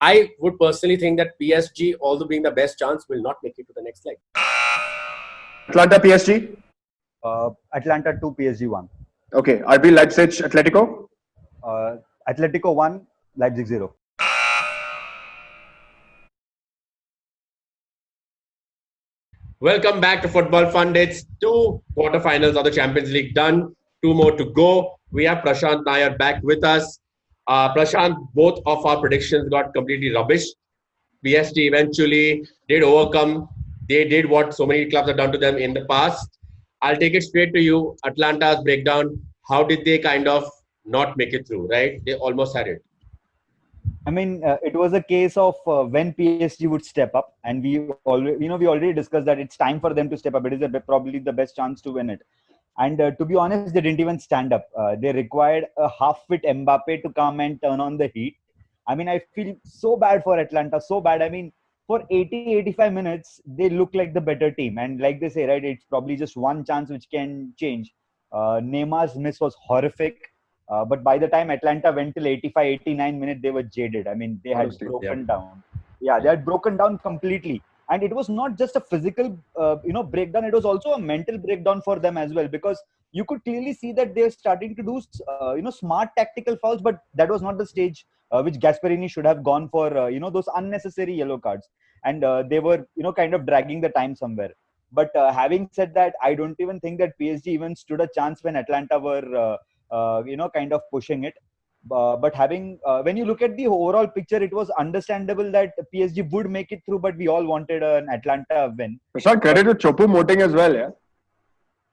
I would personally think that PSG, although being the best chance, will not make it to the next leg. Atlanta PSG. Atlanta 2, PSG 1. Okay. RB Leipzig Atletico. Atletico 1, Leipzig 0. Welcome back to Football Fundits. 2 quarterfinals of the Champions League done. 2 more to go. We have Prashant Nair back with us. Prashant, both of our predictions got completely rubbish. PSG eventually did overcome. They did what so many clubs have done to them in the past. I'll take it straight to you. Atlanta's breakdown. How did they kind of not make it through, right? They almost had it. I mean, it was a case of when PSG would step up, and we already discussed that it's time for them to step up. It is probably the best chance to win it. And to be honest, they didn't even stand up. They required a half-fit Mbappe to come and turn on the heat. I mean, I feel so bad for Atlanta, so bad. I mean, for 80, 85 minutes, they look like the better team. And like they say, right, it's probably just one chance which can change. Neymar's miss was horrific. But by the time Atlanta went till 85, 89 minutes, they were jaded. I mean, they had broken down. Yeah, they had broken down completely. And it was not just a physical, breakdown. It was also a mental breakdown for them as well, because you could clearly see that they're starting to do, smart tactical fouls. But that was not the stage which Gasperini should have gone for, those unnecessary yellow cards. And they were, kind of dragging the time somewhere. But having said that, I don't even think that PSG even stood a chance when Atlanta were, kind of pushing it. But when you look at the overall picture, it was understandable that PSG would make it through, but we all wanted an Atlanta win. Prashant, credit to Choupo-Moting as well, yeah?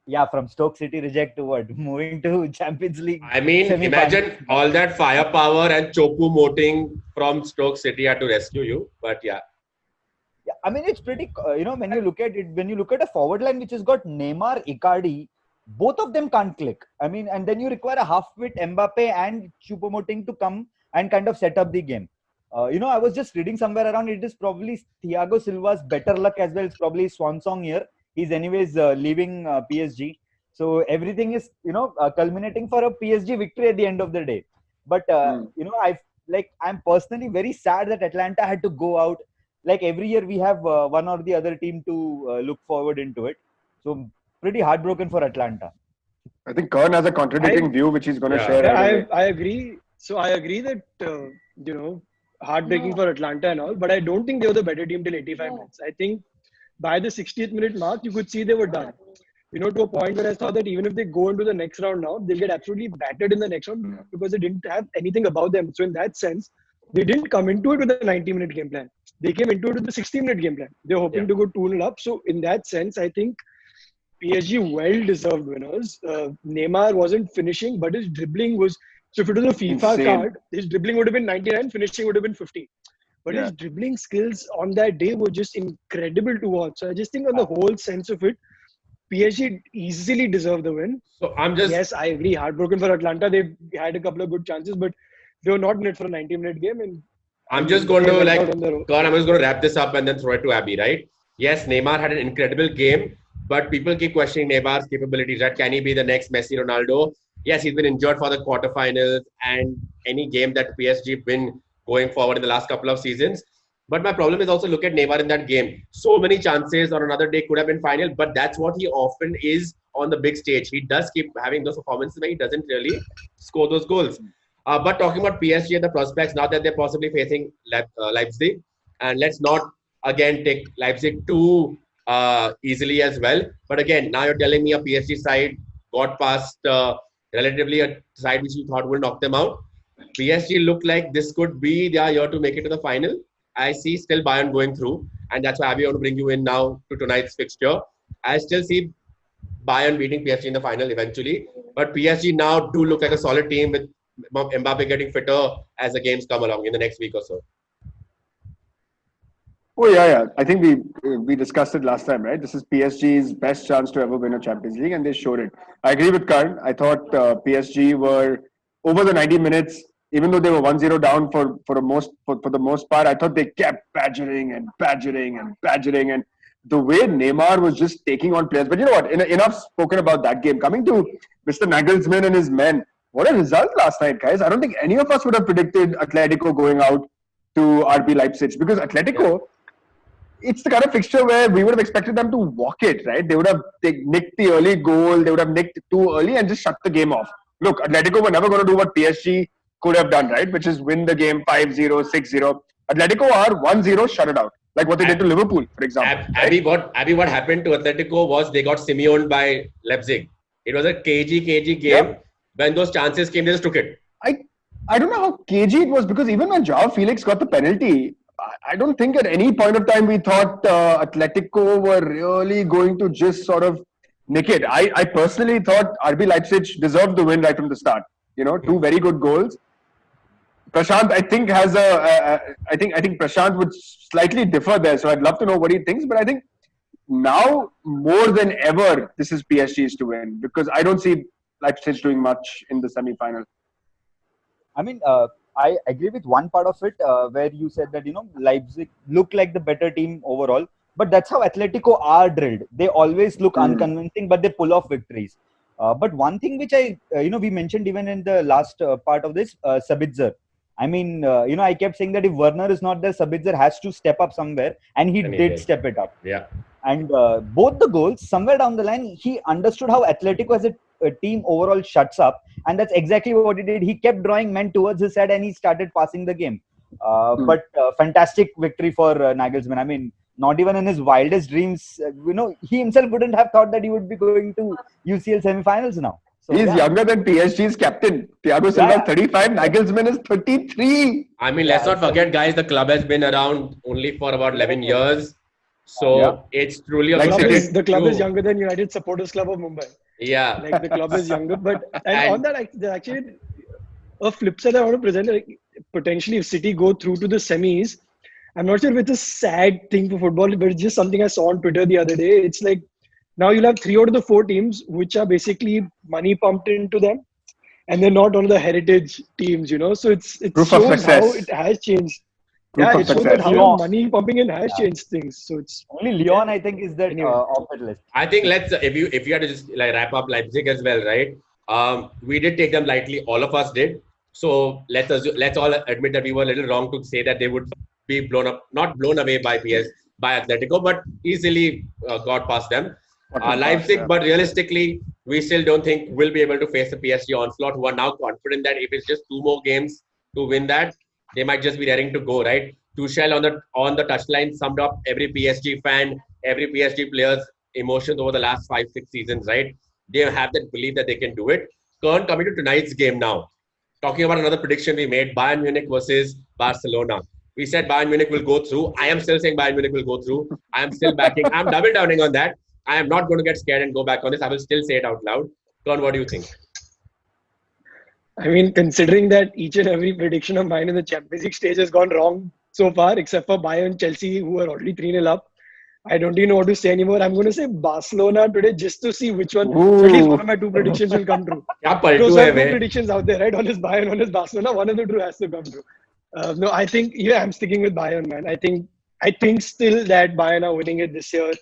Yeah, from Stoke City reject to what? Moving to Champions League. I mean, imagine all that firepower and Choupo-Moting from Stoke City had to rescue you. But yeah. Yeah, I mean, it's pretty, when you look at a forward line which has got Neymar, Icardi, both of them can't click. I mean, and then you require a half-wit Mbappe and Choupo-Moting to come and kind of set up the game. I was just reading somewhere around, it is probably Thiago Silva's better luck as well. It's probably swan song here. He's anyways leaving PSG. So everything is, culminating for a PSG victory at the end of the day. But, I'm personally very sad that Atlanta had to go out. Like every year we have one or the other team to look forward into it. So pretty heartbroken for Atlanta. I think Kern has a contradicting view which he's going to share. I agree. So I agree that, heartbreaking for Atlanta and all, but I don't think they were the better team till 85 minutes. I think by the 60th minute mark, you could see they were done. To a point where I thought that even if they go into the next round now, they'll get absolutely battered in the next round because they didn't have anything about them. So in that sense, they didn't come into it with a 90-minute game plan. They came into it with a 60-minute game plan. They're hoping to go 2-0 up. So in that sense, I think PSG well-deserved winners. Neymar wasn't finishing, but his dribbling was... So if it was a FIFA card, his dribbling would have been 99, finishing would have been 50. But his dribbling skills on that day were just incredible to watch. So I just think on the whole sense of it, PSG easily deserved the win. So Yes, I agree. Heartbroken for Atlanta. They had a couple of good chances, but they were not in it for a 90-minute game. And I'm just going to wrap this up and then throw it to Abby, right? Yes, Neymar had an incredible game, but people keep questioning Neymar's capabilities, right? Can he be the next Messi, Ronaldo? Yes, he's been injured for the quarterfinals and any game that PSG win going forward in the last couple of seasons. But my problem is also look at Neymar in that game. So many chances on another day could have been final, but that's what he often is on the big stage. He does keep having those performances where he doesn't really score those goals. But talking about PSG and the prospects, now that they're possibly facing Leipzig, and let's not again take Leipzig too easily as well. But again, now you're telling me a PSG side got past relatively a side which you thought would knock them out. PSG looked like this could be their year to make it to the final. I see still Bayern going through, and that's why I want to bring you in now to tonight's fixture. I still see Bayern beating PSG in the final eventually, but PSG now do look like a solid team with Mbappe getting fitter as the games come along in the next week or so. Oh yeah. I think we discussed it last time, right? This is PSG's best chance to ever win a Champions League, and they showed it. I agree with Karan. I thought PSG were over the 90 minutes. Even though they were 1-0 down for the most part, I thought they kept badgering. And the way Neymar was just taking on players. But you know what? Enough spoken about that game. Coming to Mr. Nagelsmann and his men. What a result last night, guys. I don't think any of us would have predicted Atletico going out to RB Leipzig because Atletico, it's the kind of fixture where we would have expected them to walk it, right? They would have nicked the early goal, they would have nicked too early and just shut the game off. Look, Atletico were never going to do what PSG could have done, right? Which is win the game 5-0, 6-0. Atletico are 1-0, shut it out. Like what they did to Liverpool, for example. Abby, what happened to Atletico was they got Simeoned by Leipzig. It was a cagey game. Yep. When those chances came, they just took it. I don't know how cagey it was because even when Joao Felix got the penalty, I don't think at any point of time we thought Atletico were really going to just sort of nick it. I personally thought RB Leipzig deserved the win right from the start. You know, two very good goals. Prashant, I think I think Prashant would slightly differ there. So I'd love to know what he thinks. But I think now more than ever, this is PSG's to win because I don't see Leipzig doing much in the semi-final. I mean, I agree with one part of it where you said that, Leipzig look like the better team overall. But that's how Atletico are drilled. They always look unconvincing, but they pull off victories. But one thing which we mentioned even in the last part of this, Sabitzer. I mean, I kept saying that if Werner is not there, Sabitzer has to step up somewhere. And he did step it up. Yeah. And both the goals, somewhere down the line, he understood how Atletico as a team overall shuts up. And that's exactly what he did. He kept drawing men towards his head and he started passing the game. But fantastic victory for Nagelsmann. I mean, not even in his wildest dreams, he himself wouldn't have thought that he would be going to UCL semi-finals now. So, he's younger than PSG's captain. Thiago Silva 35, Nagelsmann is 33. I mean, let's not forget, guys, the club has been around only for about 11 years. So it's truly a the club is younger than United Supporters Club of Mumbai. Yeah. Like the club is younger. But and on that, there's actually a flip side I want to present. Like, potentially, if City go through to the semis, I'm not sure if it's a sad thing for football, but it's just something I saw on Twitter the other day. It's like now you'll have 3 out of the 4 teams which are basically money pumped into them, and they're not one of the heritage teams, So it shows how it has changed. It shows that how money pumping in has changed things. So it's only Lyon, I think, is that off that list. I think if you had to just wrap up Leipzig as well, right? We did take them lightly. All of us did. So let's all admit that we were a little wrong to say that they would be not blown away by Atletico, but easily got past them. Leipzig, but realistically, we still don't think we'll be able to face the PSG onslaught, who are now confident that if it's just 2 more games to win that, they might just be raring to go, right? Tuchel on the touchline summed up every PSG fan, every PSG player's emotions over the last 5-6 seasons, right? They have that belief that they can do it. Kern, coming to tonight's game now. Talking about another prediction we made, Bayern Munich versus Barcelona. We said Bayern Munich will go through. I am still saying Bayern Munich will go through. I am still backing. I'm double downing on that. I am not going to get scared and go back on this. I will still say it out loud. Kern, what do you think? I mean, considering that each and every prediction of mine in the Champions League stage has gone wrong so far, except for Bayern, Chelsea, who are already 3-0 up, I don't even know what to say anymore. I'm going to say Barcelona today just to see which one. So at least one of my 2 predictions will come true. There are 2 predictions out there, right? One is Bayern, one is Barcelona. One of the 2 has to come true. No, I think I'm sticking with Bayern, man. I think still that Bayern are winning it this year.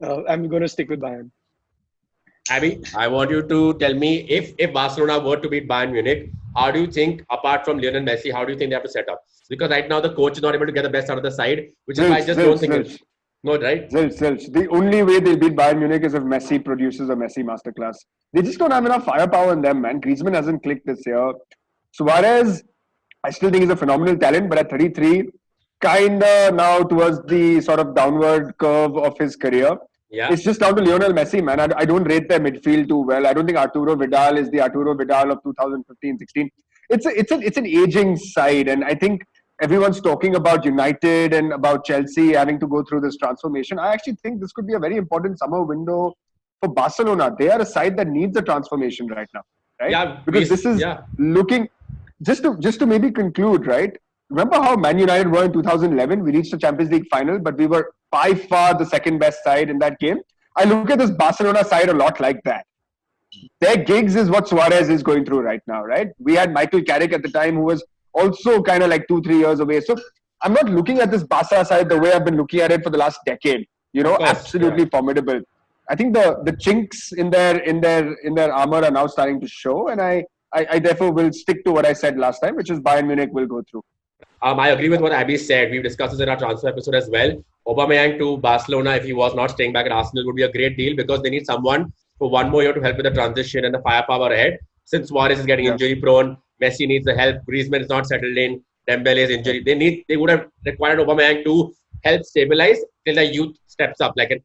I'm going to stick with Bayern. Abby, I want you to tell me if Barcelona were to beat Bayern Munich, how do you think, apart from Lionel Messi, how do you think they have to set up? Because right now the coach is not able to get the best out of the side, which is why I just don't think it's no, right? Zilch. The only way they'll beat Bayern Munich is if Messi produces a Messi masterclass. They just don't have enough firepower in them, man. Griezmann hasn't clicked this year. Suarez, I still think he's a phenomenal talent, but at 33, kinda now towards the sort of downward curve of his career. Yeah. It's just down to Lionel Messi, man. I don't rate their midfield too well. I don't think Arturo Vidal is the Arturo Vidal of 2015-16. It's an aging side, and I think everyone's talking about United and about Chelsea having to go through this transformation. I actually think this could be a very important summer window for Barcelona. They are a side that needs a transformation right now, right? Yeah, because this is looking just to maybe conclude, right? Remember how Man United were in 2011? We reached the Champions League final, but we were by far the second best side in that game. I look at this Barcelona side a lot like that. Their gigs is what Suarez is going through right now, right? We had Michael Carrick at the time, who was also kind of like 2-3 years away. So I'm not looking at this Barca side the way I've been looking at it for the last decade. Absolutely formidable. I think the chinks in their armor are now starting to show, and I therefore will stick to what I said last time, which is Bayern Munich will go through. I agree with what Abby said. We've discussed this in our transfer episode as well. Aubameyang to Barcelona, if he was not staying back at Arsenal, would be a great deal because they need someone for one more year to help with the transition and the firepower ahead. Since Suarez is getting injury prone, Messi needs the help. Griezmann is not settled in. Dembele is injury. They would have required Aubameyang to help stabilize till the youth steps up. Like an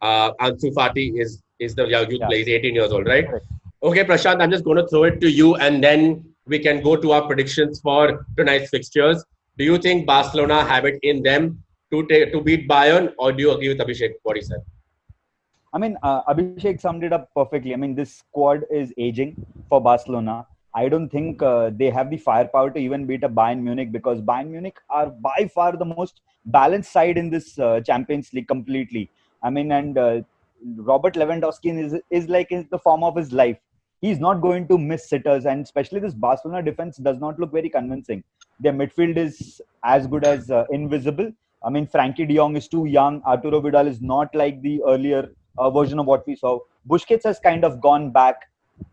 Ansu Fati is the youth player. He's 18 years old, right? Correct. Okay, Prashant, I'm just going to throw it to you and then we can go to our predictions for tonight's fixtures. Do you think Barcelona have it in them to beat Bayern, or do you agree with Abhishek what he said? I mean, Abhishek summed it up perfectly. I mean, this squad is aging for Barcelona. I don't think they have the firepower to even beat a Bayern Munich because Bayern Munich are by far the most balanced side in this Champions League completely. I mean, and Robert Lewandowski is like in the form of his life. He's not going to miss sitters, and especially this Barcelona defense does not look very convincing. Their midfield is as good as invisible. I mean, Frankie de Jong is too young. Arturo Vidal is not like the earlier version of what we saw. Busquets has kind of gone back.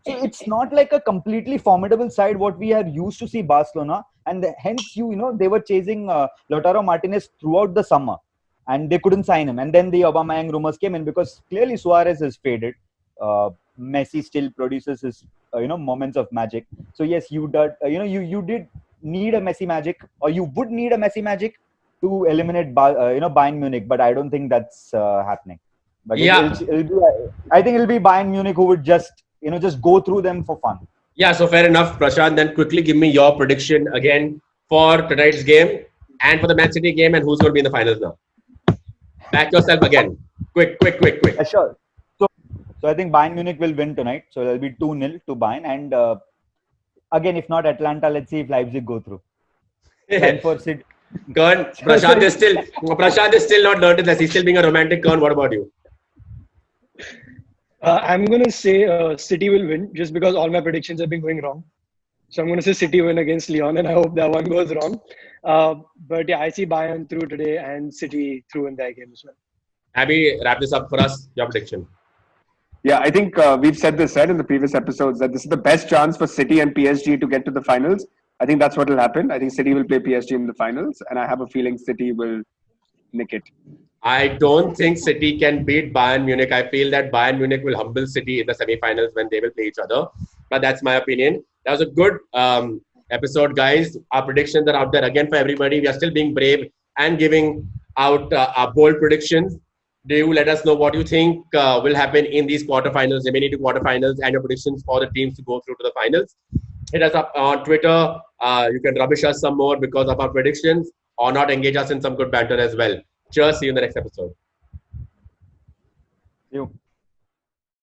So it's not like a completely formidable side what we are used to see Barcelona, and hence they were chasing Lautaro Martinez throughout the summer, and they couldn't sign him. And then the Aubameyang rumors came in because clearly Suarez is faded. Messi still produces his moments of magic. So yes, you did you did need a Messi magic, or you would need a Messi magic to eliminate Bayern Munich, but I don't think that's happening. But it'll be, I think it'll be Bayern Munich who would just go through them for fun. Yeah, so fair enough, Prashant. Then quickly give me your prediction again for tonight's game and for the Man City game, and who's going to be in the finals now. Back yourself again. Quick. Sure. So I think Bayern Munich will win tonight. So there'll be 2-0 to Bayern. And again, if not Atlanta, let's see if Leipzig go through. And for City. Kern, Prashant is still not learned this. He's still being a romantic. Kern, what about you? I'm going to say City will win just because all my predictions have been going wrong. So I'm going to say City win against Lyon, and I hope that one goes wrong. But yeah, I see Bayern through today and City through in that game as well. Abby, wrap this up for us. Your prediction. Yeah, I think we've said in the previous episodes that this is the best chance for City and PSG to get to the finals. I think that's what will happen. I think City will play PSG in the finals, and I have a feeling City will nick it. I don't think City can beat Bayern Munich. I feel that Bayern Munich will humble City in the semi-finals when they will play each other. But that's my opinion. That was a good episode, guys. Our predictions are out there again for everybody. We are still being brave and giving out our bold predictions. Do you let us know what you think will happen in these quarterfinals, remaining two quarterfinals, and your predictions for the teams to go through to the finals? Hit us up on Twitter. You can rubbish us some more because of our predictions, or not engage us in some good banter as well. Cheers. See you in the next episode. See you.